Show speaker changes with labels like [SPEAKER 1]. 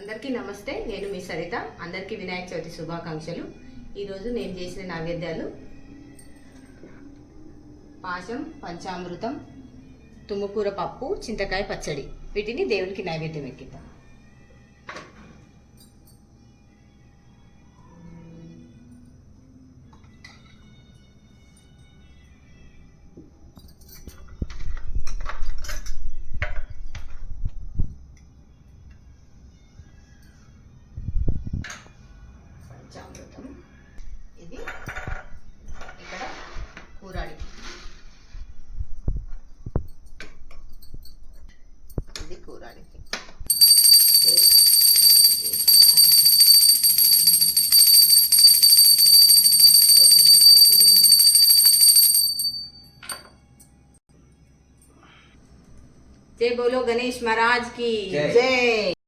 [SPEAKER 1] అందరికీ నమస్తే. నేను మీ సరిత. అందరికీ వినాయక చవితి శుభాకాంక్షలు. ఈరోజు నేను చేసిన నైవేద్యాలు పాశం, పంచామృతం, తుమ్మకూర పప్పు, చింతకాయ పచ్చడి. వీటిని దేవునికి నైవేద్యం ఎక్కిద్దాం. పంచామృతం ఇది, ఇక్కడ కూరాడి, ఇది కూరాడికి. जय बोलो गणेश महाराज की जय।